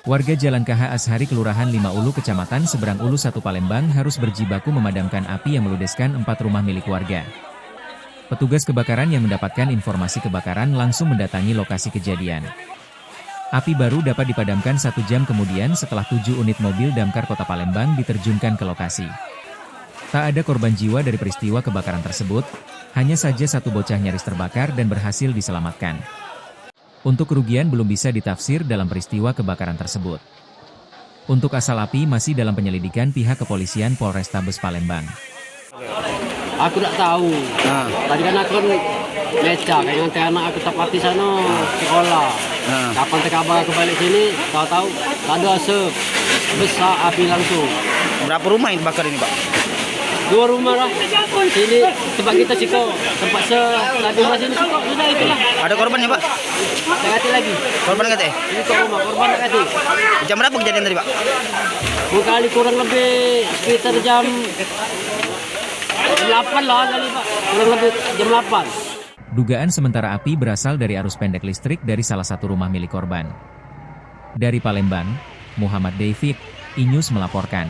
Warga Jalan KH Ashari Kelurahan 5 Ulu Kecamatan Seberang Ulu 1 Palembang harus berjibaku memadamkan api yang meludeskan 4 rumah milik warga. Petugas kebakaran yang mendapatkan informasi kebakaran langsung mendatangi lokasi kejadian. Api baru dapat dipadamkan 1 jam kemudian setelah 7 unit mobil damkar Kota Palembang diterjunkan ke lokasi. Tak ada korban jiwa dari peristiwa kebakaran tersebut, hanya saja 1 bocah nyaris terbakar dan berhasil diselamatkan. Untuk kerugian belum bisa ditafsir dalam peristiwa kebakaran tersebut. Untuk asal api masih dalam penyelidikan pihak kepolisian Polrestabes Palembang. Aku tak tahu. Tadi kan aku meca, kayak anak aku tapati sana sekolah. Kapan terkabar aku balik sini, tahu-tahu tak ada asap besar api langsung. Berapa rumah yang terbakar ini, Pak? 2 rumah lah. Sini tempat kita Ciko, tempat tadi rumah sini Ciko, sudah itulah. Ada korban ya, Pak? Tak kati lagi. Korban kata? Ini kok rumah korban tak kati. Jam berapa kejadian tadi, Pak? Kali kurang lebih sekitar jam 8 lah kali, Pak. Kurang lebih jam 8. Dugaan sementara api berasal dari arus pendek listrik dari salah satu rumah milik korban. Dari Palembang, Muhammad David, iNews melaporkan.